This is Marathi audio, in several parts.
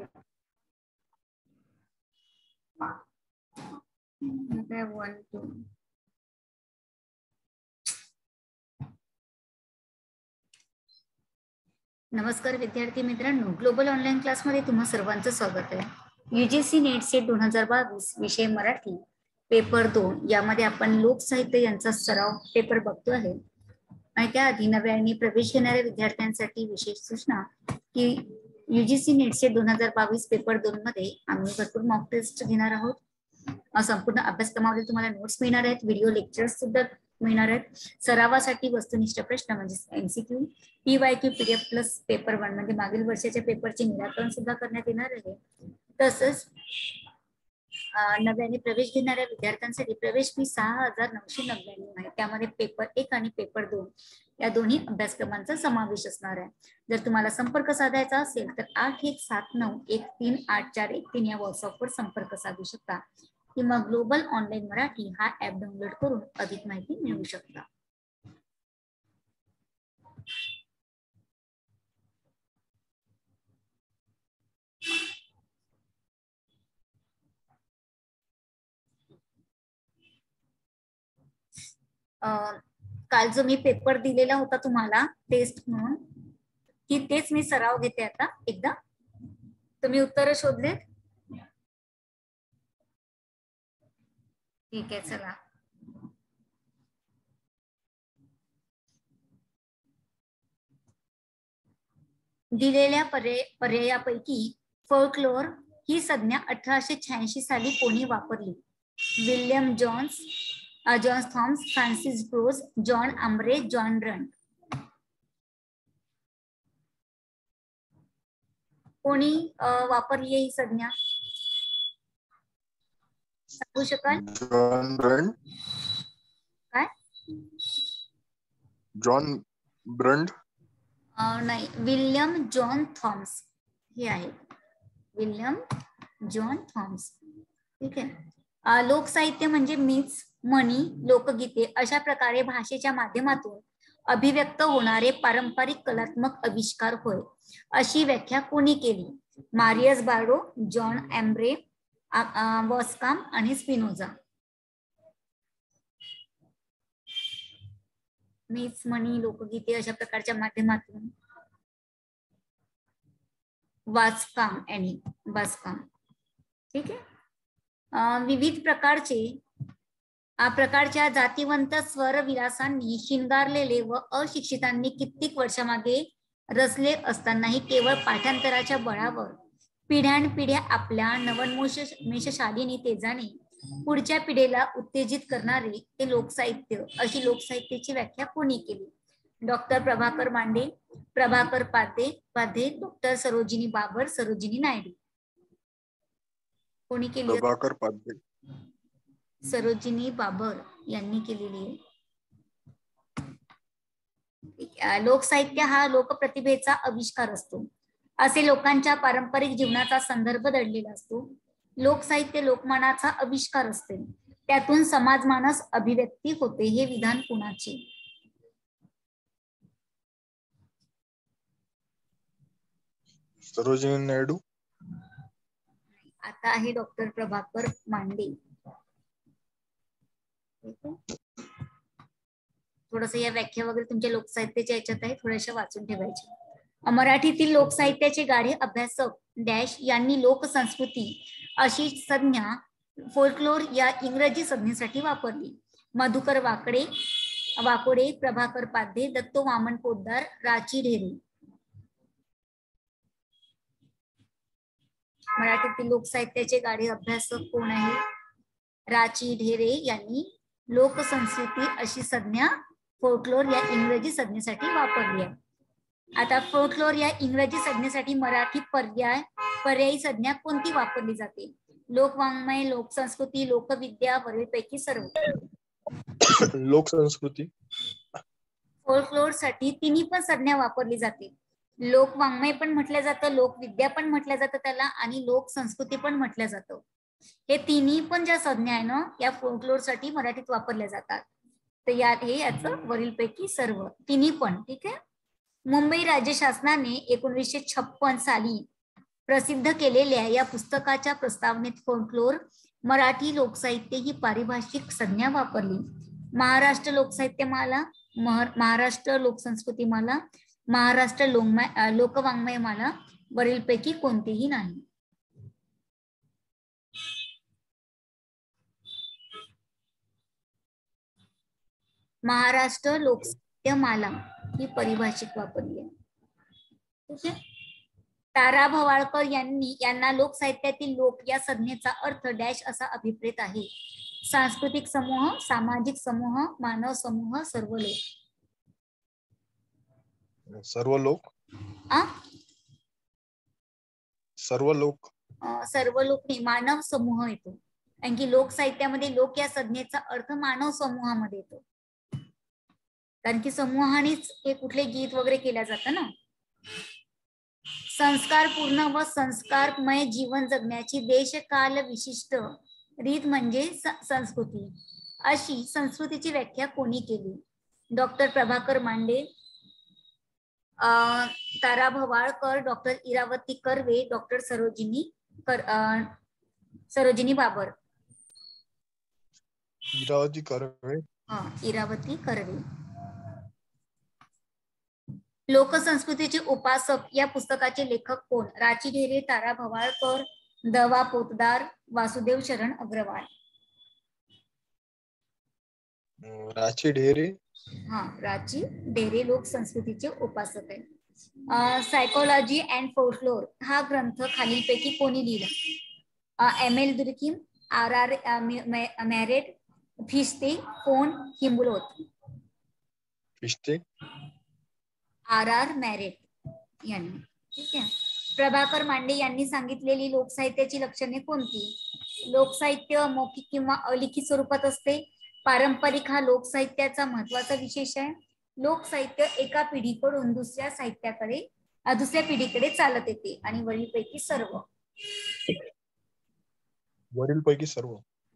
1 2 नमस्कार विद्यार्थी मित्रांनो, ग्लोबल ऑनलाईन क्लासमध्ये तुम्हा सर्वांचं स्वागत आहे। UGC नेट सेट 2022 विषय मराठी पेपर 2 यामध्ये आपण लोकसाहित्य यांचा सराव पेपर बघतो आहे। आणि त्याआधी नव्याने प्रवेश घेणाऱ्या विद्यार्थ्यांसाठी विशेष सूचना की UGC नेट सेट 2022 पेपर 2 मध्ये आम्ही भरपूर मॉक टेस्ट घेणार आहोत। संपूर्ण अभ्यासक्रमामध्ये तुम्हाला नोट्स मिळणार आहेत, व्हिडिओ लेक्चर्स सुद्धा मिळणार आहेत। सरावासाठी वस्तुनिष्ठ प्रश्न म्हणजे MCQ, PYQ PDF plus paper 1 म्हणजे मागील वर्षाच्या पेपरचे निराकरण सुद्धा करण्यात येणार आहे। तसंच नव्याने प्रवेश घेणाऱ्या विद्यार्थ्यांसाठी प्रवेश फी 6,999 आहे। त्यामध्ये पेपर 1 आणि पेपर 2 या दोन्ही अभ्यासक्रमांचा समावेश असणार आहे। जर तुम्हाला संपर्क साधायचा असेल तर 8179138413 या व्हॉट्सअपवर संपर्क साधू शकता किंवा ग्लोबल ऑनलाईन मराठी हा ऍप डाउनलोड करून अधिक माहिती मिळवू शकता। काल जो मी पेपर दिलेला होता तुम्हाला टेस्ट म्हणून, की तेच मी सराव घेते आता एकदा। तुम्ही उत्तर शोधलेत? ठीक आहे, चला दिलेल्या पर्यायापैकी फोल्कलोर ही संज्ञा 1886 साली कोणी वापरली? William John Thoms, Francis Bruce, John Aubrey, John Rant. कोणी वापरली ही संज्ञा सांगू शकाल? John Brand. काय? जॉन ब्रंड नाही, विल्यम जॉन थॉम्स हे आहे, विल्यम जॉन थॉम्स। ठीक आहे। लोकसाहित्य म्हणजे मीच, म्हणी, लोकगीते अशा प्रकारे भाषेच्या माध्यमातून अभिव्यक्त होणारे पारंपरिक कलात्मक आविष्कार होय, अशी व्याख्या कोणी केली? मारियस बार्डो, जॉन एम्ब्रे, बॉस्काम आणि स्पिनोझा। मीच, म्हणी, लोकगीते अशा प्रकारच्या माध्यमातून बास्काम। ठीक आहे। विविध प्रकारच्या जातीवंत स्वर विलासांनी शिंगारलेले व अशिक्षितांनी कित्येक वर्षामागे रचले असतानाही केवळ पाठांतराच्या बळावर पिढ्यानपिढ्या आपल्या नवोन्मेषशालिनी तेजाने पुढच्या पिढीला उत्तेजित करणारे ते लोकसाहित्य, अशी लोकसाहित्याची व्याख्या कोणी केली? डॉक्टर प्रभाकर मांडे, प्रभाकर पाध्ये, डॉक्टर सरोजिनी बाबर, सरोजिनी नायडू। कोणी केली? प्रभाकर पाध्ये, सरोजिनी बाबर यांनी केलेली आहे। लोकसाहित्य हा लोकप्रतिभेचा आविष्कार असतो, असे लोकांच्या पारंपरिक जीवनाचा संदर्भ दडलेला असतो। लोकसाहित्य लोकमानाचा आविष्कार असते, त्यातून समाजमानस अभिव्यक्ती होते। हे विधान कुणाचे? सरोजिनी नायडू। आता आहे डॉक्टर प्रभाकर मांडे। थोडस या व्याख्या वगैरे तुमच्या लोकसाहित्याच्या याच्यात आहे, थोड्याशा वाचून ठेवायच्या। मराठीतील लोकसाहित्याचे गाढे अभ्यासक डॅश यांनी लोकसंस्कृती अशी संज्ञा फोल्कलोर या इंग्रजी संज्ञेसाठी वापरली। मधुकर वाकोडे, प्रभाकर पाध्ये, दत्तो वामन पोद्दार, राची ढेरे। मराठीतील लोकसाहित्याचे गाढे अभ्यासक कोण आहे? राची ढेरे यांनी लोकसंस्कृती अशी संज्ञा फोल्कलोर या इंग्रजी संज्ञेसाठी वापरली आहे। आता फोल्कलोर या इंग्रजी संज्ञेसाठी मराठी पर्यायी संज्ञा कोणती वापरली जाते? लोकवाङ्मय, लोकसंस्कृती, लोकविद्या, वरीलपैकी सर्व। लोकसंस्कृती। फोल्कलोर साठी तिन्ही पण संज्ञा वापरली जाते। लोकवाङ्मय पण म्हटलं जातं, लोकविद्या पण म्हटलं जातं त्याला, आणि लोकसंस्कृती पण म्हटलं जातं। हे तिन्ही पण ज्या संज्ञा आहे ना, या फोल्कलोर साठी मराठीत वापरल्या जातात। तर यात हे याचं वरीलपैकी सर्व तिन्ही पण। ठीक आहे। मुंबई राज्य शासनाने 1956 साली प्रसिद्ध केलेल्या या पुस्तकाच्या प्रस्तावनेत फोल्कलोर, मराठी लोकसाहित्य ही पारिभाषिक संज्ञा वापरली. महाराष्ट्र लोकसाहित्यमाला, महाराष्ट्र लोकसंस्कृतीमाला, महाराष्ट्र लोकवाङ्मयमाला वरीलपैकी कोणतेही नाही. महाराष्ट्र लोकसाहित्यमाला ही पारिभाषिक वापरली आहे. ठीक आहे. तारा भवाळकर यांना लोकसाहित्यातील लोक या संज्ञेचा अर्थ डॅश असा अभिप्रेत आहे. सांस्कृतिक समूह, सामाजिक समूह, मानव समूह, सर्व लोक. सर्व लोक. सर्व लोक. सर्व लोक नाही, मानव समूह येतो. कारण की लोकसाहित्यामध्ये लोक या संज्ञेचा अर्थ मानव समूहामध्ये येतो. कारण की समूहानेच हे कुठले गीत वगैरे केल्या जातं ना. संस्कारपूर्ण व संस्कारमय जीवन जगण्याची देशकाल विशिष्ट रीत म्हणजे संस्कृती. अशी संस्कृतीची व्याख्या कोणी केली? डॉक्टर प्रभाकर मांडे, तारा भवाळकर, डॉक्टर इरावती कर्वे, डॉक्टर सरोजिनी बाबर. इरावती कर्वे. इरावती कर्वे. लोकसंस्कृतीचे उपासक या पुस्तकाचे लेखक कोण? राची ढेरे, तारा भवाळकर, दवा पोतदार, वासुदेव शरण अग्रवाल. राची ढेरे. राची ढेरे लोकसंस्कृतीचे उपासक आहे. सायकोलॉजी अँड फोल्कलोर हा ग्रंथ खालीलपैकी कोणी लिहिला? M L. Durkheim, R R. Marett, Fichte, कोण, हिंबुलोत. फिश्ते. आर.आर. मॅरेट यांनी. ठीक आहे. प्रभाकर मांडे यांनी सांगितलेली लोकसाहित्याची लक्षणे कोणती? लोकसाहित्य मौखिक किंवा अलिखित स्वरूपात असते. पारंपरिक हा लोकसाहित्याचा महत्वाचा विशेष आहे. लोकसाहित्य एका पिढीकडून दुसऱ्या पिढीकडे चालत येते. आणि वरीलपैकी सर्व. वरीलपैकी सर्व.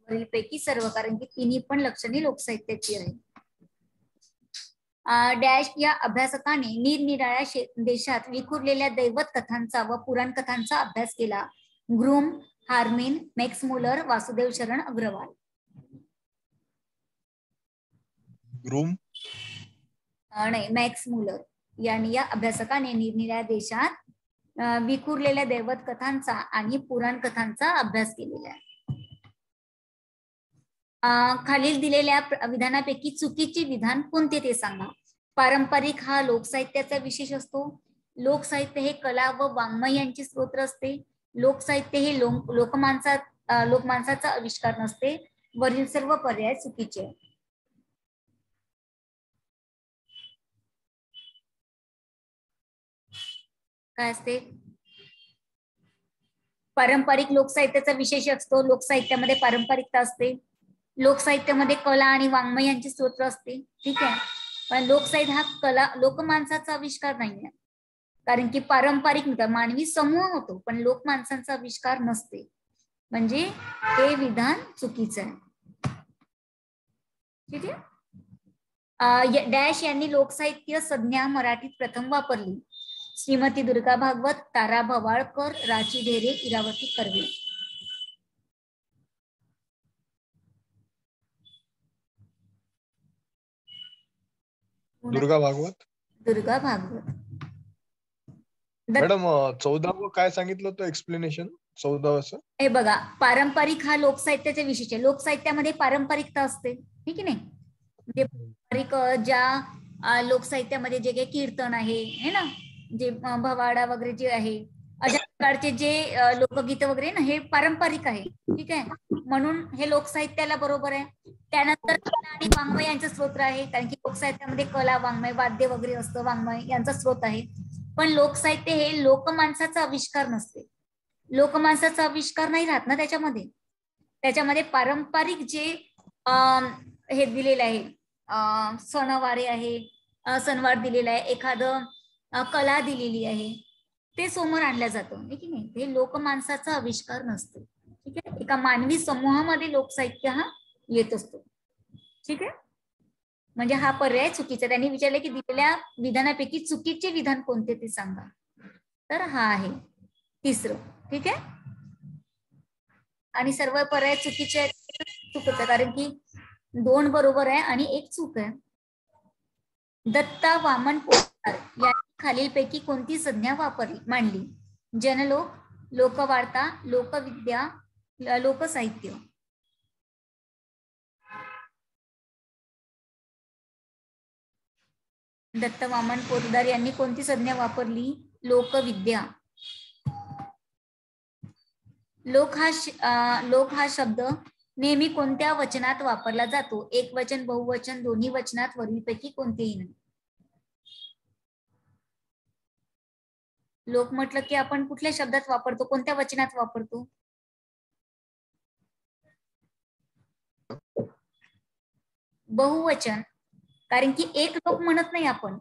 वरीलपैकी सर्व, कारण की तिन्ही पण लक्षणे लोकसाहित्याची आहे. डॅश या अभ्यासकाने निरनिराळ्या देशात विखुरलेल्या दैवत कथांचा व पुराण कथांचा अभ्यास केला. ग्रूम, हार्मेन, मॅक्स मुलर, वासुदेव शरण अग्रवाल. ग्रूम नाही, मॅक्स मुलर यांनी या अभ्यासकाने निरनिराळ्या देशात विखुरलेल्या दैवत कथांचा आणि पुराण कथांचा अभ्यास केलेला आहे. खालील दिलेल्या विधानापैकी चुकीचे विधान कोणते ते सांगा. पारंपरिक हा लोकसाहित्याचा विशेष असतो. लोकसाहित्य हे कला व वाङ्मय यांचे स्रोत असते. लोकसाहित्य हे लोकमानसाचा आविष्कार नसते. वरील सर्व पर्याय चुकीचे. काय असते? पारंपरिक लोकसाहित्याचा विशेष असतो. लोकसाहित्यामध्ये पारंपरिकता असते. लोकसाहित्यामध्ये कला आणि वाङ्मय यांची स्रोत असते. ठीक आहे. पण लोकसाहित्य हा कला लोकमानसाचा आविष्कार नाहीये. कारण की पारंपरिक मानवी समूह होतो, पण लोकमानसांचा आविष्कार नसते. म्हणजे हे विधान चुकीचं आहे. ठीक आहे. डॅश यांनी लोकसाहित्य संज्ञा मराठीत प्रथम वापरली. श्रीमती दुर्गा भागवत, तारा भवाळकर, राची ढेरे, इरावती कर्वे. दुर्गा भागवत. दुर्गा भागवत. मॅडम 14व काय सांगितलं होतं एक्सप्लेनेशन? 14व हे बघा, पारंपरिक हा लोकसाहित्याचा विशेष आहे. लोकसाहित्यामध्ये पारंपरिकता असते. ठीक आहे नाही. म्हणजे पारंपरिक ज्या लोकसाहित्यामध्ये जे काही कीर्तन आहे ना, जे भवाडा वगैरे जे आहे, अशा प्रकारचे जे लोकगीत वगैरे ना, हे पारंपरिक आहे. ठीक आहे. म्हणून हे लोकसाहित्याला बरोबर आहे. त्यानंतर कला आणि वाङ्मय यांचा स्रोत आहे. कारण की लोकसाहित्यामध्ये कला, वाङ्मय, वाद्य वगैरे असतं, वाङ्मय यांचा स्रोत आहे. पण लोकसाहित्य हे लोकमानसाचा आविष्कार नसते. लोकमानसाचा आविष्कार नाही राहत ना त्याच्यामध्ये पारंपरिक जे हे दिलेलं आहे, सणवारे आहे, सणवार दिलेला आहे, एखादं कला दिलेली आहे, ते समोर आणलं जातं. ठीक आहे. हे लोकमानसाचा आविष्कार नसतो. ठीक आहे. एका मानवी समूहामध्ये लोकसाहित्य हा येत असतो. ठीक आहे. म्हणजे हा पर्याय चुकीचा. त्यांनी विचारले की दिलेल्या विधानापैकी चुकीचे विधान कोणते ते सांगा. तर हा आहे. तिसरं. ठीक आहे. आणि सर्व पर्याय चुकीचे आहेत, चुकत आहे, कारण की 2 बरोबर आहे आणि 1 चूक आहे. दत्ता वामन पोतदार यांनी खालीलपैकी कोणती संज्ञा मांडली? जनलोक, लोकवार्ता, लोकविद्या, लोकसाहित्य. दत्ता वामन पोतदार यांनी कोणती संज्ञा वापरली? लोकविद्या. लोक हा शब्द नेहमी कोणत्या वचनात वापरला जातो? एकवचन, बहुवचन, दोन्ही वचनात, वरीलपैकी कोणतेही नाही. लोक म्हटलं की आपण कुठल्या शब्दात वापरतो, कोणत्या वचनात वापरतो? बहुवचन. कारण की एक लोक म्हणत नाही आपण,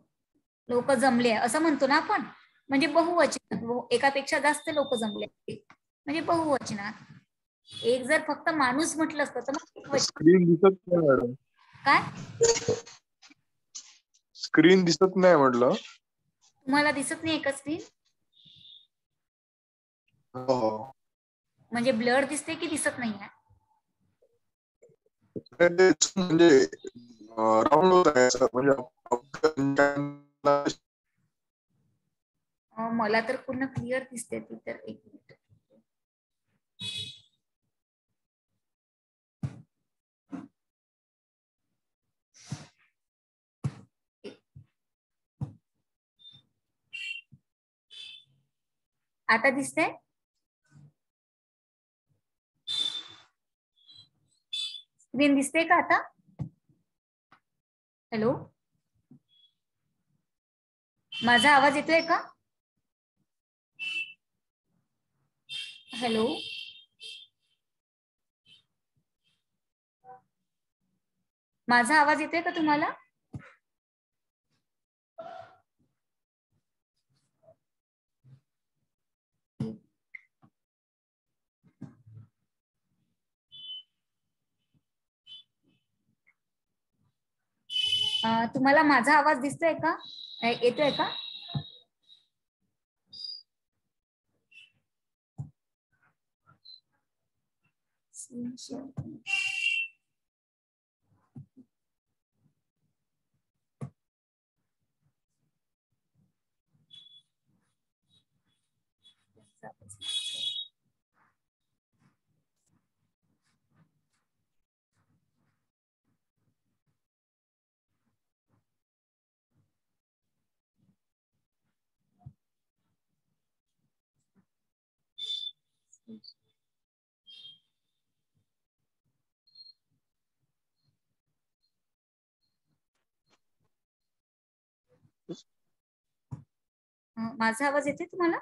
लोक जमले असं म्हणतो ना आपण, म्हणजे बहुवचनात, एकापेक्षा जास्त लोक जमले म्हणजे बहुवचनात. एक जर फक्त माणूस म्हटलं असतं तर मग स्क्रीन दिसत नाही मॅडम. काय? स्क्रीन दिसत नाही म्हटलं. तुम्हाला दिसत नाही का स्क्रीन? हो. म्हणजे ब्लर दिसते की दिसत नाहीये? म्हणजे राऊंड होत आहे म्हणजे मला तर पूर्ण क्लिअर दिसते ती. तर एक मिनिट. आता दिसते? स्क्रीन दिसते का आता? हॅलो, माझा आवाज येतोय का? हॅलो, माझा आवाज येतोय का तुम्हाला? तुम्हाला माझा आवाज दिसतोय का, येतोय का? माझा आवाज येतोय तुम्हाला?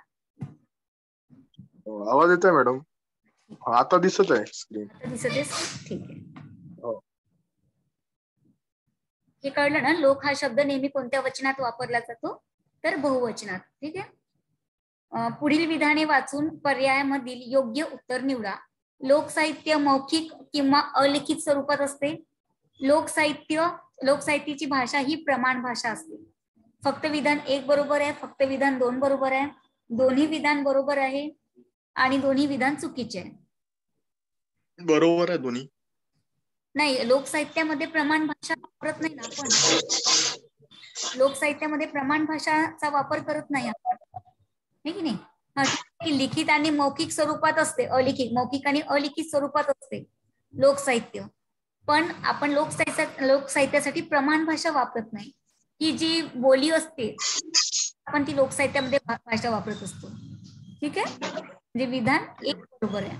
आवाज येतोय मॅडम. आता दिसत आहे स्क्रीन. आता दिसत आहे? ठीक आहे. हो. हे कळलं ना? लोक हा शब्द नेहमी कोणत्या वचनात वापरला जातो? तर बहुवचनात. ठीक आहे. पुढील विधाने वाचून पर्यायामधील योग्य उत्तर निवडा. लोकसाहित्य मौखिक किंवा अलिखित स्वरूपात असते. लोकसाहित्याची भाषा ही प्रमाण भाषा असते. फक्त विधान 1 बरोबर आहे, फक्त विधान 2 बरोबर आहे, दोन्ही विधान बरोबर आहे आणि दोन्ही विधान चुकीचे आहे. बरोबर आहे दोन्ही. नाही, लोकसाहित्यामध्ये प्रमाण भाषा वापरत नाही ना आपण. लोकसाहित्यामध्ये प्रमाण भाषाचा वापर करत नाही आपण, हे की नाही? लिखित आणि मौखिक स्वरूपात असते, मौखिक आणि अलिखित स्वरूपात असते लोकसाहित्य. पण आपण लोकसाहित्यासाठी प्रमाण भाषा वापरत नाही. ही जी बोली असते आपण ती लोकसाहित्यामध्ये भाषा वापरत असतो. ठीक आहे. म्हणजे विधान 1 बरोबर आहे.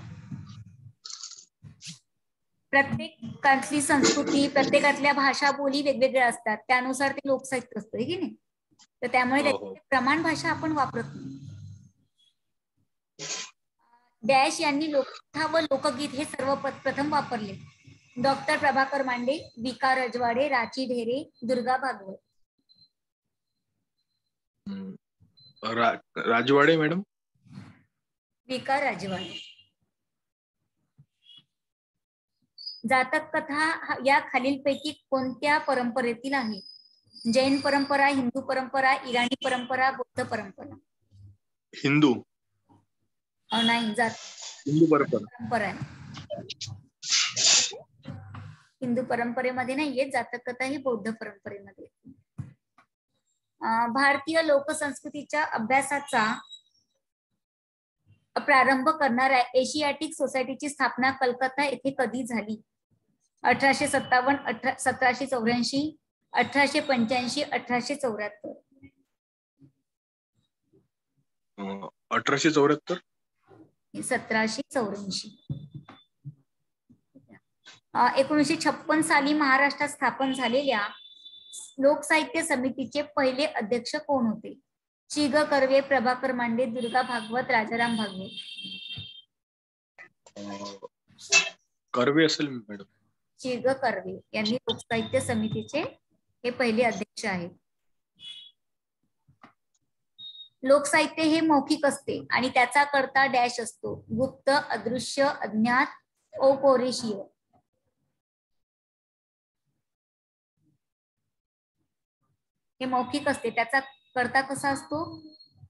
प्रत्येकातली संस्कृती, प्रत्येकातल्या भाषा बोली वेगवेगळ्या असतात, त्यानुसार ते लोकसाहित्य असतं, की नाही? तर त्यामुळे त्याची प्रमाण भाषा आपण वापरत नाही. डॅश यांनी लोककथा व लोकगीत हे सर्व प्रथम वापरले. डॉक्टर प्रभाकर मांडे, विका रजवाडे, राची ढेरे, दुर्गा भागवत. राजवाडे मॅडम. विका राजवाडे. जातक कथा या खालीलपैकी कोणत्या परंपरेतील आहे? जैन परंपरा, हिंदू परंपरा, इराणी परंपरा, बौद्ध परंपरा. हिंदू. नाही, जात हिंदू परंपरा. परंपरा आहे. हिंदू परंपरेमध्ये नाहीये, जातक कथा ही बौद्ध परंपरेमध्ये. भारतीय लोकसंस्कृतीच्या अभ्यासाचा प्रारंभ करणाऱ्या एशियाटिक सोसायटीची स्थापना कलकत्ता येथे कधी झाली? 1857, 1784, 1885, 1874. 1874. 1784. 1956 साली महाराष्ट्रात स्थापन झालेल्या लोकसाहित्य समितीचे पहिले अध्यक्ष कोण होते? ची. ग. कर्वे, प्रभाकर मांडे, दुर्गा भागवत, राजाराम भागवत. कर्वे असेल मॅडम. ची. ग. कर्वे यांनी लोकसाहित्य समितीचे हे पहिले अध्यक्ष आहेत. लोकसाहित्य हे मौखिक असते आणि त्याचा कर्ता डॅश असतो. गुप्त, अदृश्य, अज्ञात, अपरिचित. हे मौखिक असते, त्याचा कर्ता कसा असतो?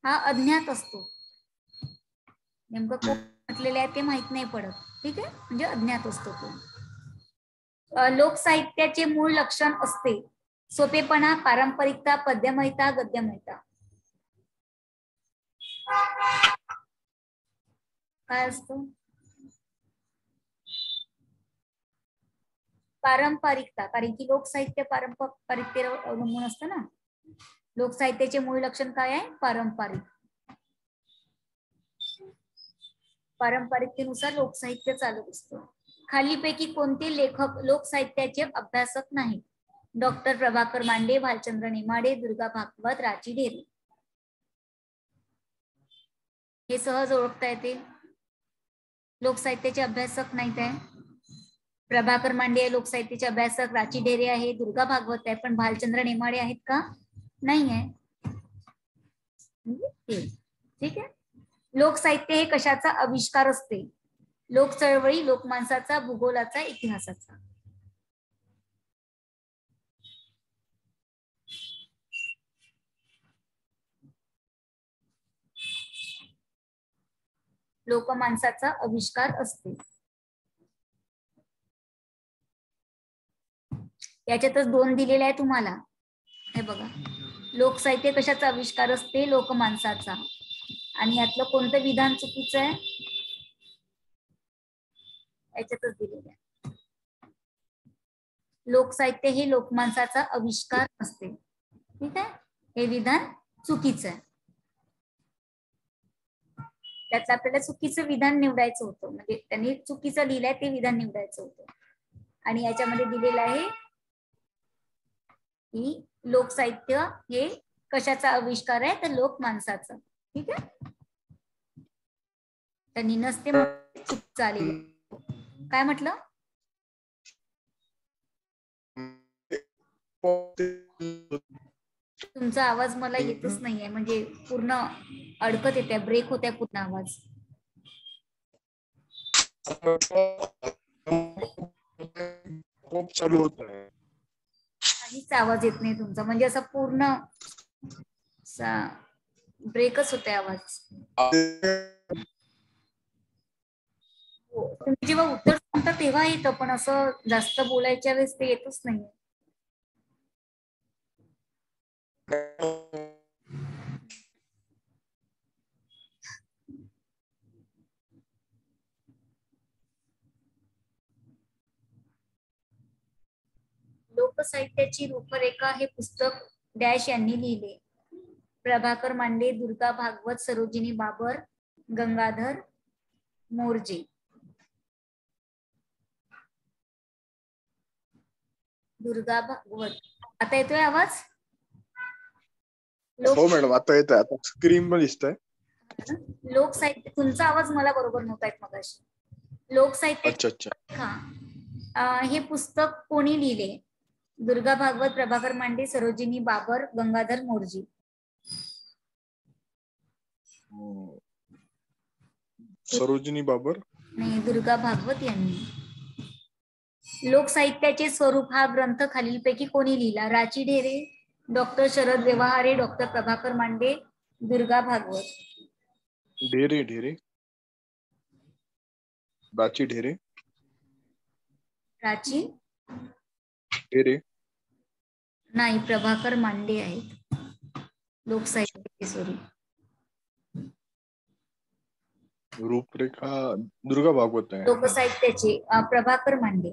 हा अज्ञात असतो. नेमकं कोण म्हटलेले आहे ते माहित नाही पडत. ठीक आहे, म्हणजे अज्ञात असतो तो. लोकसाहित्याचे मूळ लक्षण असते सोपेपणा, पारंपरिकता, पद्यमयता, गद्यमयता. काय असतो? पारंपरिकता, कारण की लोकसाहित्य पारंपरिकतेवर अवलंबून असतं ना. लोकसाहित्याचे मूळ लक्षण काय आहे? पारंपरिक. पारंपरिकतेनुसार लोकसाहित्य चालत असतं. खालीपैकी कोणते लेखक लोकसाहित्याचे अभ्यासक नाहीत? डॉक्टर प्रभाकर मांडे, भालचंद्र नेमाडे, दुर्गा भागवत, राची ढेरे. हे सहज ओळखता येते. लोकसाहित्याचे अभ्यासक नाहीत आहे. प्रभाकर मांडे आहे लोकसाहित्याचे अभ्यासक, राची ढेरे आहे, दुर्गा भागवत आहे, पण भालचंद्र नेमाडे आहेत का? नाही आहे. ठीक आहे. लोकसाहित्य हे कशाचा आविष्कार असते? लोक चळवळी, लोकमानसाचा, भूगोलाचा, इतिहासाचा. लोकमानसाचा आविष्कार असते. याच्यातच दोन दिलेले आहे तुम्हाला. हे बघा, लोकसाहित्य कशाचा आविष्कार असते? लोकमानसाचा. आणि यातलं कोणतं विधान चुकीचं आहे? याच्यातच दिलेलं आहे. लोकसाहित्य हे लोकमानसाचा आविष्कार असते. ठीक आहे, हे विधान चुकीचं आहे. त्याचं आपल्याला चुकीचं विधान निवडायचं होतं, म्हणजे त्यांनी चुकीचं लिहिलंय ते विधान निवडायचं होतं. आणि याच्यामध्ये दिलेलं आहे की लोकसाहित्य हे कशाचा आविष्कार आहे? तर लोकमानसाचा. ठीक आहे, त्यांनी नसते चुकीचं आलेलं. काय म्हटलं? तुमचा आवाज मला येतच नाहीये, म्हणजे पूर्ण अडकत येते, ब्रेक होते पूर्ण आवाज. खूप चालू होत आहे. काहीच आवाज येत नाही तुमचा, म्हणजे असं पूर्ण ब्रेकच होते आवाज. तुम्ही जेव्हा उत्तर सांगता तेव्हा येतं, पण असं जास्त बोलायच्या वेळेस ते येतच नाही. लोकसाहित्याची रूपरेखा हे पुस्तक डॅश यांनी लिहिले. प्रभाकर मांडे, दुर्गा भागवत, सरोजिनी बाबर, गंगाधर मोर्जे. दुर्गा भागवत. आता येतोय आवाज? हो मॅडम, आता येत आहे. आता स्क्रीन पण दिसतंय. लोकसाहित्य, तुमचा आवाज मला बरोबर नव्हता येत मगाशी. लोकसाहित्य हे पुस्तक कोणी लिहिले? दुर्गा भागवत, प्रभाकर मांडे, सरोजिनी बाबर, गंगाधर मोर्जी. सरोजिनी बाबर नाही, दुर्गा भागवत यांनी. लोकसाहित्याचे स्वरूप हा ग्रंथ खालीलपैकी कोणी लिहिला? राची ढेरे, डॉक्टर शरद व्यवहारे, डॉक्टर प्रभाकर मांडे, दुर्गा भागवत. ढेरे. प्राची ढेरे. प्राची ढेरे. नाही, प्रभाकर मांडे आहेत लोकसाहित्य केसरी. रूपरेखा दुर्गा भागवत आहे. लोकसाहित्याचे प्रभाकर मांडे.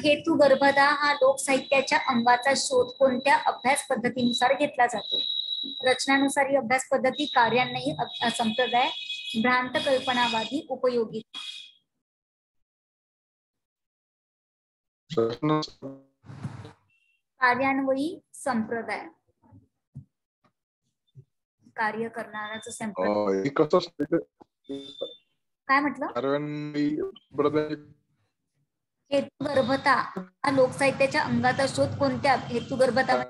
हेतू गर्भता हा लोकसाहित्याच्या अंगाचा शोध कोणत्या अभ्यास पद्धतीनुसार घेतला जातो? रचनानुसारी अभ्यास पद्धती, कार्यान्वयी संप्रदाय, भ्रांत कल्पनावादी, उपयोगी. कार्यान्वयी संप्रदाय. कार्य करणाराचं संप्रदाय. काय म्हटलं? कार्यान्वयी संप्रदाय. हेतुगर्भता हा लोकसाहित्याच्या अंगाचा शोध कोणत्या हेतुगर्भता,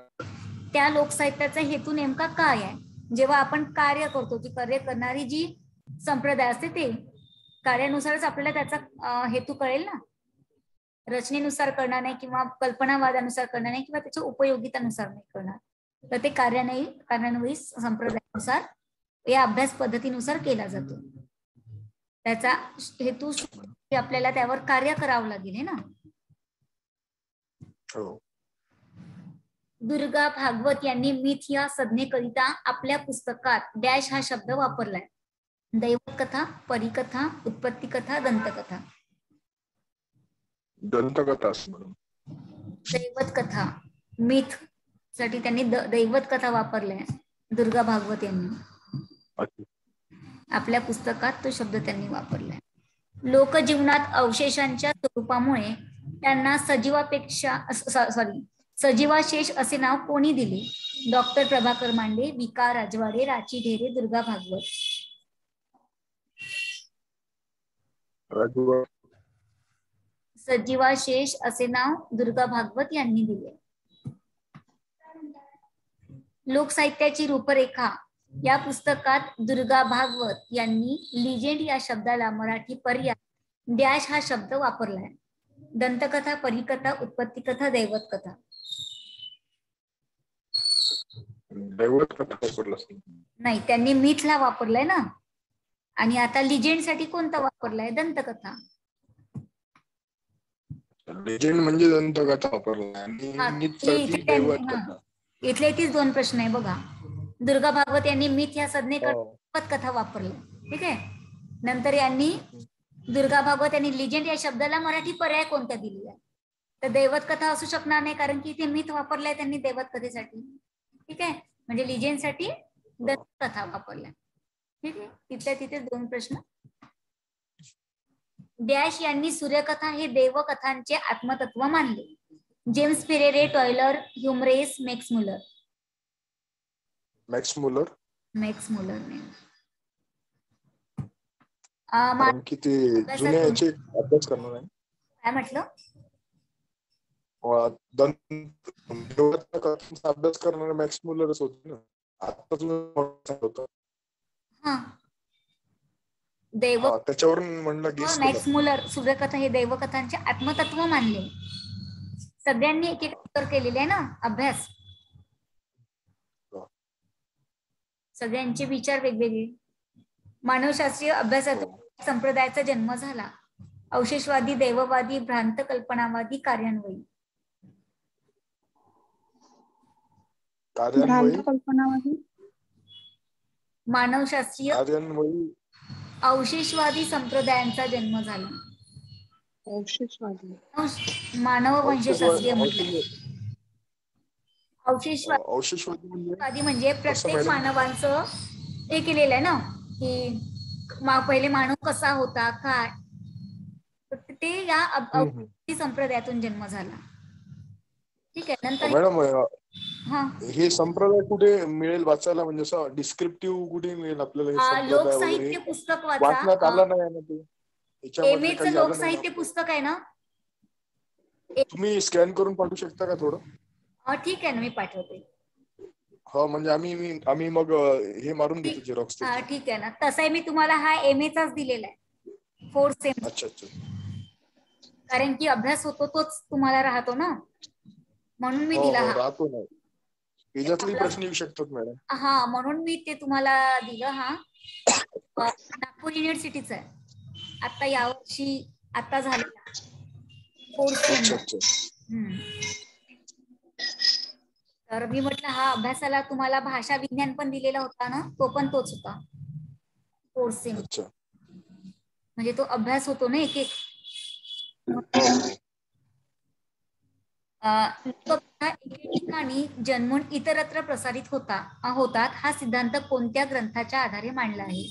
त्या लोकसाहित्याचा हेतू नेमका काय आहे? जेव्हा आपण कार्य करतो, जी कार्य करणारी जी संप्रदाय असते ते कार्यानुसारच आपल्याला त्याचा हेतू कळेल ना. रचनेनुसार करणार नाही किंवा कल्पनावादानुसार करणार नाही किंवा त्याच्या उपयोगितानुसार नाही करणार, तर ते कार्यान्वयी संप्रदायानुसार या अभ्यास पद्धतीनुसार केला जातो. त्याचा हेतू आपल्याला त्यावर कार्य करावं लागेल है ना. दुर्गा भागवत यांनी मिथ या संज्ञेकरिता आपल्या पुस्तकात डॅश हा शब्द वापरलाय. दैवत कथा, परिकथा, उत्पत्ती कथा, दंतकथा. दंतकथा. दैवत कथा, मिथ साठी त्यांनी दैवत कथा वापरलाय दुर्गा भागवत यांनी. आपल्या पुस्तकात तो शब्द त्यांनी वापरलाय. लोकजीवनात अवशेषांच्या स्वरूपामुळे त्यांना सजीवाशेष असे नाव कोणी दिले? डॉक्टर प्रभाकर मांडे, विका राजवाडे, राची ढेरे, दुर्गा भागवत. सजीवाशेष असे नाव दुर्गा भागवत यांनी दिले. लोकसाहित्याची रूपरेखा या पुस्तकात दुर्गा भागवत यांनी लिजेंड या शब्दाला मराठी पर्याय डॅश हा शब्द वापरलाय. दंतकथा, परिकथा, उत्पत्ती कथा, दैवत कथा. दैवत कथा वापरला नाही, त्यांनी मिथला वापरलाय ना. आणि आता लिजेंड साठी कोणता वापरलाय? दंतकथा. लेजेंड म्हणजे दंतकथा वापरला आणि मिथसाठी दैवत कथा. इथले तीच दोन प्रश्न आहे बघा. दुर्गा भागवत यांनी मिथ या संज्ञेकरिता कथा वापरली, ठीक आहे. नंतर यांनी दुर्गा भागवत यांनी लिजेंड या शब्दाला मराठी पर्याय कोणता दिलेला? तर दैवत कथा असू शकणार नाही, कारण की इथे मिथ वापरलाय त्यांनी दैवत कथेसाठी, ठीक आहे. म्हणजे लिजेंड साठी दंतकथा वापरल्या, ठीक आहे. तिथल्या तिथे दोन प्रश्न. डॅश यांनी सूर्यकथा हे देवकथांचे आत्मतत्व मानले. जेम्स फेरेरे, टॉयलर, ह्युमरेस, Max Muller. Max Muller. Max Muller नाही. किती जुन्या याचे अभ्यास करणार आहे. काय म्हटलं? अभ्यास करणारे मॅक्स मुलरच होते ना. आता होतं. त्याच्यावरून म्हणलं मॅक्स मुलर सूर्यकथा हे दैवकथांचे आत्मतत्व मानले. सगळ्यांनी एक एक उत्तर केलेले आहे ना अभ्यास. सगळ्यांचे विचार वेगवेगळे. मानवशास्त्रीय अभ्यासातून संप्रदायाचा जन्म झाला. अवशेषवादी, दैववादी, भ्रांत कल्पनावादी, कार्यान्वयी. मानवशास्त्रीय अवशेषवादी संप्रदायांचा जन्म झाला. मानव वंशशास्त्रीय म्हटले. अवशेषवादी म्हणजे प्रत्येक मानवांचं हे केलेलं आहे ना, की पहिले मानव कसा होता काय, ते या संप्रदायातून जन्म झाला, ठीक आहे. नंतर मॅडम हे संप्रदाय कुठे मिळेल वाचायला, म्हणजे असं डिस्क्रिप्टिव्ह कुठे मिळेल आपल्याला? लोकसाहित्य पुस्तक वाचण्यात आलं नाही ना ते. एमएचं लोकसाहित्य पुस्तक आहे ना, तुम्ही स्कॅन करून पाठवू शकता का थोडं? ठीक आहे ना, मी पाठवते. हो, म्हणजे आम्ही मग हे मारून घेतो झेरॉक्स. ठीक आहे ना. तसंही मी तुम्हाला हा एमएचाच दिलेला आहे, 4th सेम. अच्छा. कारण की अभ्यास होतो तोच तुम्हाला राहतो ना, म्हणून मी दिला. राहतो ना, याच्यातले प्रश्न येऊ शकतात मॅडम. म्हणून मी ते तुम्हाला दिलं. नागपूर युनिव्हर्सिटीचा आहे. आता यावर्षी आता झालेला कोर्स. तर मी म्हटलं हा अभ्यासाला तुम्हाला भाषा विज्ञान पण दिलेला होता ना, तो पण तोच होता कोर्स. म्हणजे तो अभ्यास होतो ना एक एक. ठिकाणी जन्मून इतरत्र प्रसारित होतात हा सिद्धांत कोणत्या ग्रंथाच्या आधारे मांडला आहे?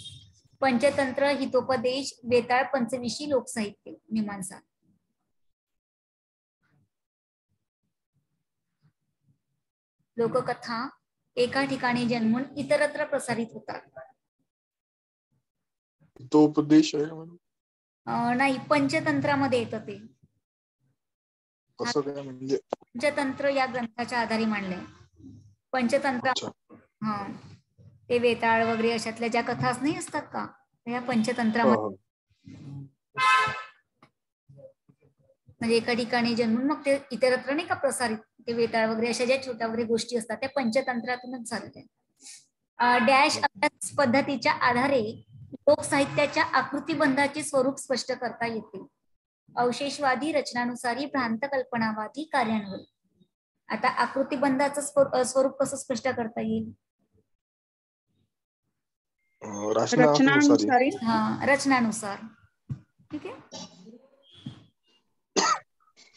पंचतंत्र, हितोपदेश, वेताळ पंचविशी, लोकसाहित्य, मीमांसा. लोककथा एका ठिकाणी जन्मून इतरत्र प्रसारित होतात. हितोपदेश आहे नाही, पंचतंत्रामध्ये येतं ते. कसं काय म्हणजे? पंचतंत्र या ग्रंथाच्या आधारे मांडलंय. पंचतंत्र ते वेताळ वगैरे अशातल्या ज्या कथाच नाही असतात का, या पंचतंत्रामध्ये. म्हणजे एका ठिकाणी जन्मून मग ते इतरत्र नाही का प्रसारित, ते वेताळ वगैरे अशा ज्या छोट्या वगैरे गोष्टी असतात त्या पंचतंत्रातूनच झालेल्या. डॅश अभ्यास पद्धतीच्या आधारे लोकसाहित्याच्या आकृतीबंधाचे स्वरूप स्पष्ट करता येते. अवशेषवादी, रचनानुसारी, भ्रांत कल्पनावादी, कार्यान्वयी. आता आकृतीबंधाचं स्वरूप कसं स्पष्ट करता येईल? रचनानुसारी. रचनानुसार. ठीक आहे.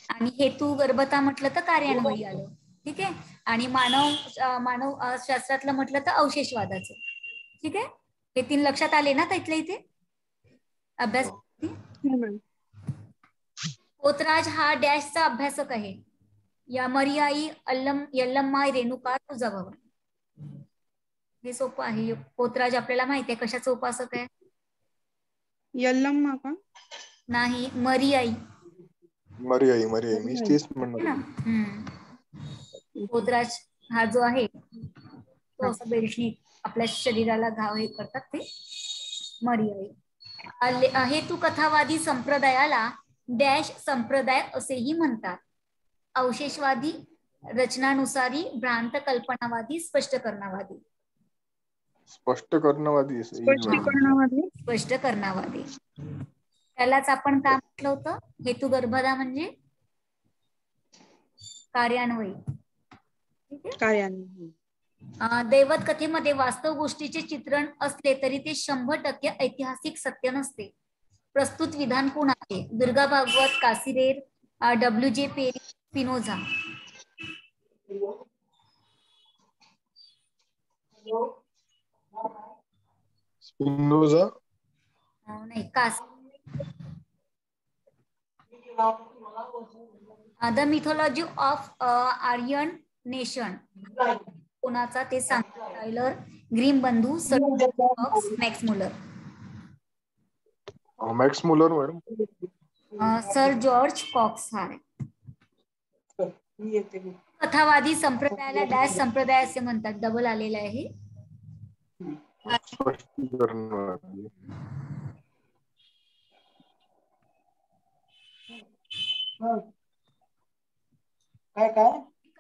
आणि हेतू गर्भता म्हटलं तर कार्यान्वयी आलं. ठीक आहे. आणि मानव शास्त्रातलं म्हटलं तर अवशेषवादाचं. ठीक आहे. हे 3 लक्षात आले ना इथल्या इथे अभ्यास. पोतराज हा डॅशचा अभ्यासक आहे. यमरियाई, यल्लम्माई, रेणुका, तुळजाभवानी. हे सोपं आहे. पोतराज आपल्याला माहिती आहे कशाचा उपासक आहे? यल्लम्मा का? नाही, मरियाई. मरियाई मी तेच म्हणणार. पोतराज हा जो आहे तो असं बेल्टनी आपल्या शरीराला घाव हे करतात ते मरियाई. हेतू कथावादी संप्रदायाला डॅश संप्रदाय असेही म्हणतात. अवशेषवादी, रचनानुसारी, भ्रांत कल्पनावादी, स्पष्टकरणवादी. स्पष्टकरणवादी. त्यालाच आपण काय म्हटलं होतं? हेतू गर्भदा म्हणजे कार्यान्वयी. दैवत कथेमध्ये वास्तव गोष्टीचे चित्रण असले तरी ते 100% ऐतिहासिक सत्य नसते. प्रस्तुत विधान कोणाचे? Durga Bhagwat, Cassirer, W.J. Perry, Spinoza. Spinoza नाही, the mythology of Aryan nation कोणाचा ते सांगतात? टायलर ग्रीम बंधू, Max Muller madam. Sir George Cox. हा कथावादी संप्रदायाला डॅश संप्रदाय असे म्हणतात. डबल आलेला आहे.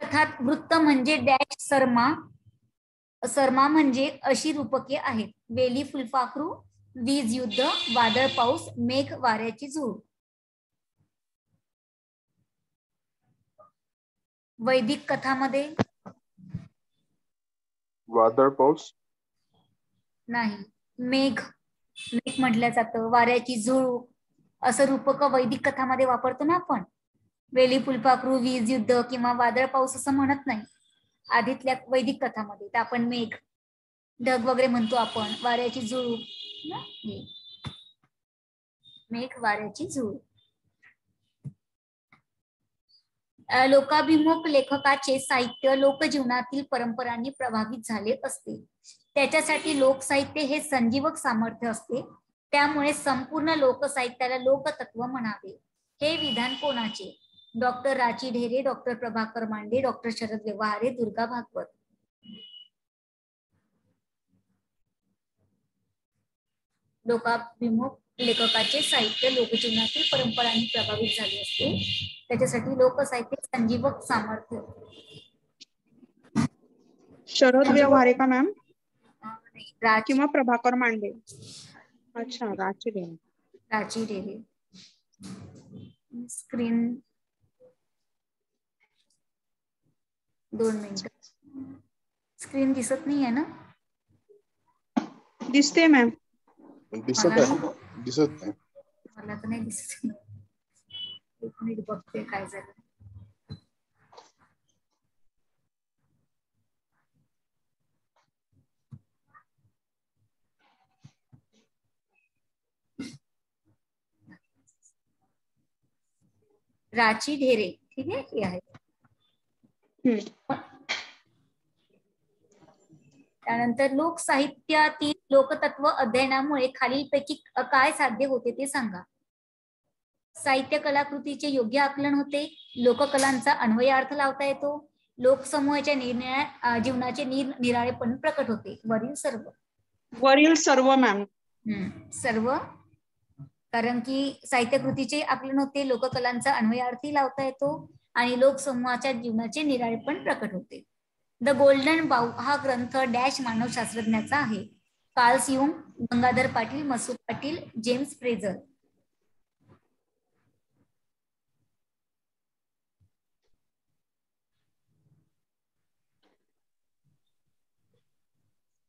कथात वृत्त म्हणजे डॅश सरमा म्हणजे अशी रूपके आहेत: वेली फुलपाखरू, वीज युद्ध, वादळ पाऊस, मेघ वाऱ्याची झुळ. वैदिक कथामध्ये वादळ पाऊस नाही, मेघ म्हटलं जातं. वाऱ्याची झुळ असं रूपक वैदिक कथामध्ये वापरतो ना आपण. वेली फुलपाखरू, वीज युद्ध किंवा वादळ पाऊस असं म्हणत नाही आधीतल्या वैदिक कथामध्ये. तर आपण मेघ, ढग वगैरे म्हणतो आपण. वाऱ्याची झुळ, मेघ वाऱ्याची झुळ. लोकाभिमुख लेखकाचे साहित्य लोकजीवनातील परंपरांनी प्रभावित झाले असते. त्याच्यासाठी लोकसाहित्य हे संजीवक सामर्थ्य असते. त्यामुळे संपूर्ण लोकसाहित्याला लोकतत्व म्हणावे. हे विधान कोणाचे? डॉक्टर राची ढेरे, डॉक्टर प्रभाकर मांडे, डॉक्टर शरद व्यवहारे, दुर्गा भागवत. लोकाभिमुख लेखकाचे साहित्य लोकजीवनातील परंपरांनी प्रभावित झाले असते. त्याच्यासाठी लोकसाहित्य संजीवक सामर्थ्य. शरद व्यवहारे का मॅम? किंवा प्रभाकर मांडे? अच्छा, Ranchi dairy. Ranchi dairy. Screen 2 मिनिटं. स्क्रीन दिसत नाही आहे ना? दिसते मॅम. दिसत आहे, दिसत आहे. मला तर नाही दिसत. एक मिनिट बघते काय झालं. रांची ढेरे, ठीक आहे, हे आहे. त्यानंतर लोकसाहित्यातील लोकतत्व अध्ययनामुळे खालीलपैकी काय साध्य होते ते सांगा. साहित्य कलाकृतीचे योग्य आकलन होते, लोककलांचा अन्वयार्थ लावता येतो, लोकसमूहाच्या जीवनाचे निराळेपण प्रकट होते. वरील सर्व मॅम. सर्व, कारण की साहित्य कृतीचे आकलन होते, लोककलांचा अन्वयार्थी लावता येतो आणि लोकसमूहाच्या जीवनाचे निराळेपण प्रकट होते. द गोल्डन बाऊ हा ग्रंथ डॅश मानवशास्त्रज्ञाचा आहे. Carl Jung, Gangadhar Patil, Masood Patil, James Frazer.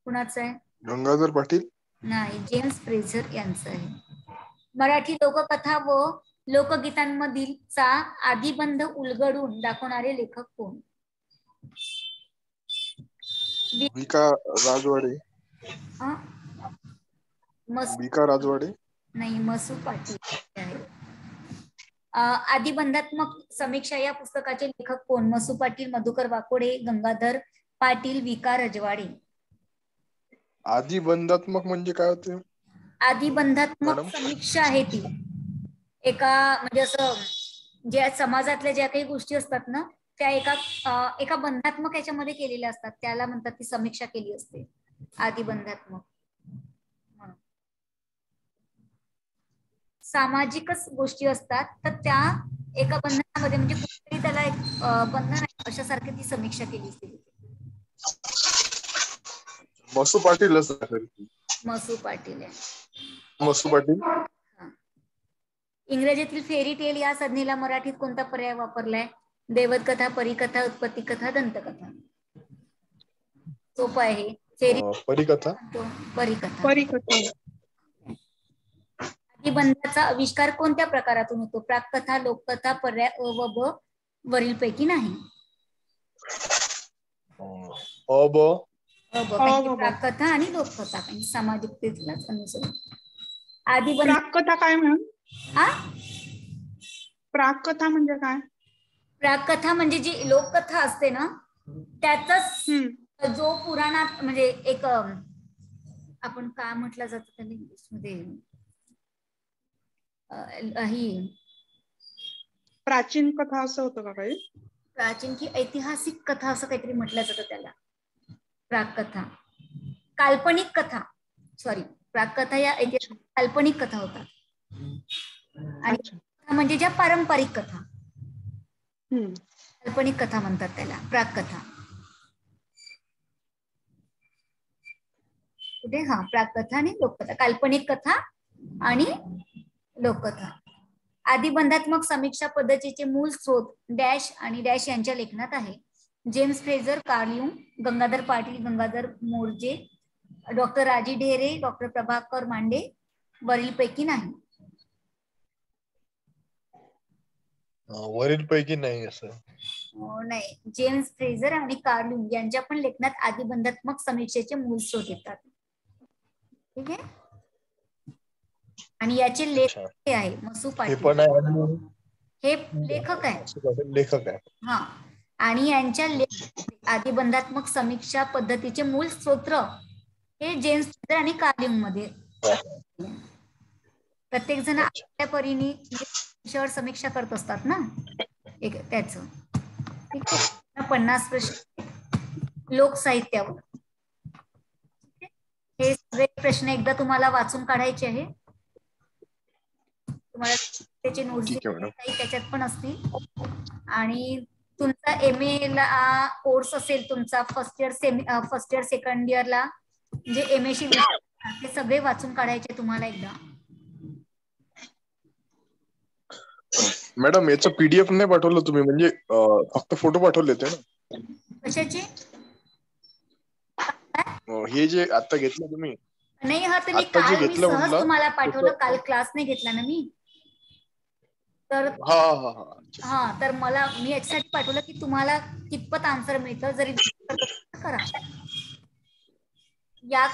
कुणाचं आहे? गंगाधर पाटील नाही, जेम्स फ्रेझर यांचं आहे. मराठी लोककथा व लोकगीतांमधील चा आदिबंध उलगडून दाखवणारे लेखक कोण? विका राजवाडे. विका राजवाडे नाही, मसूद पाटील आहे. आदिबंधात्मक समीक्षा या पुस्तकाचे लेखक कोण? मसूद पाटील, मधुकर वाकोडे, गंगाधर पाटील, विका राजवाडे. आदिबंधात्मक म्हणजे काय होते? आदिबंधात्मक समीक्षा आहे ती एका म्हणजे असं ज्या समाजातल्या ज्या काही गोष्टी असतात ना त्या एका बंधात्मक याच्यामध्ये केलेल्या असतात, त्याला म्हणतात ती समीक्षा केली असते आदिबंधात्मक. सामाजिकच गोष्टी असतात तर त्या एका बंधनामध्ये म्हणजे कुठेतरी त्याला एक बंधन आहे अशासारखी ती समीक्षा केली असते. मसू पाटील. मसू पाटील आहे. मसू पाटील. इंग्रजीतील फेरी टेल या संज्ञेला मराठीत कोणता पर्याय वापरलाय? देवत कथा, परिकथा, उत्पत्ती कथा, दंतकथा. सोपं आहे. फेरी परिकथा. परिकथा. आदिबंधाचा आविष्कार कोणत्या प्रकारातून होतो? प्राककथा, लोककथा, पर्याय अ व ब वरीलपैकी नाही. प्राककथा आणि लोककथा काही सामाजिकतेलाच अनुसरून. प्राककथा काय मॅम? प्राककथा म्हणजे काय? प्राककथा म्हणजे जी लोककथा असते ना त्याचाच जो पुराणात म्हणजे एक आपण काय म्हटलं जातं त्याला इंग्लिश मध्ये ही प्राचीन कथा असं होतं का काही? प्राचीन की ऐतिहासिक कथा असं काहीतरी म्हटलं जातं त्याला. प्राककथा काल्पनिक कथा, सॉरी, प्राककथा या ऐतिहासिक काल्पनिक कथा होतात आणि म्हणजे ज्या पारंपरिक कथा काल्पनिक कथा म्हणतात त्याला प्राककथा. कुठे? हा, प्राककथा आणि लोककथा. काल्पनिक कथा आणि लोककथा. आदिबंधात्मक समीक्षा पद्धतीचे मूळ स्रोत डॅश आणि डॅश यांच्या लेखनात आहे. James Frazer, Carl Jung, Gangadhar Patil, Gangadhar Morje, doctor Raji Dhere, doctor Prabhakar मांडे. वरीलपैकी नाही. वरीलपैकी नाही असं नाही, जेम्स फ्रेझर आणि कार्ल युंग यांच्या पण लेखनात आदिबंधात्मक समीक्षेचे मूळ स्रोत येतात. ठीक आहे. आणि याचे लेखक आहे मसू पाटील. हे लेखक आहे. हा, आणि यांच्या आदिबंधात्मक समीक्षा पद्धतीचे मूळ स्रोत हे जेम्स फ्रेझर आणि कार्ल युंग मध्ये. प्रत्येक जण आपल्या परीने विषयावर समीक्षा करत असतात ना एक त्याच. ठीक आहे. 50 प्रश्न लोकसाहित्यावर. हे सगळे प्रश्न एकदा तुम्हाला वाचून काढायचे आहे. तुम्हाला त्याचे नोट्स काही त्याच्यात पण असतील. आणि तुमचा MA ला कोर्स असेल तुमचा फर्स्ट इयर सेकंड इयरला म्हणजे MA शी ते सगळे वाचून काढायचे तुम्हाला एकदा. मॅडम याचं PDF नाही पाठवलं तुम्ही, म्हणजे फक्त फोटो पाठवले होते ना? कशाचे? हे जे आता घेतलं तुम्ही? नाही हा, तर मी आता जे काल घेतलं सहज म्हटलं तुम्हाला पाठवलं, काल क्लास नाही घेतला ना मी. तर हा हा हा हा, तर मला मी याच्यासाठी पाठवलं की तुम्हाला कितपत आन्सर मिळतं, जरी करा या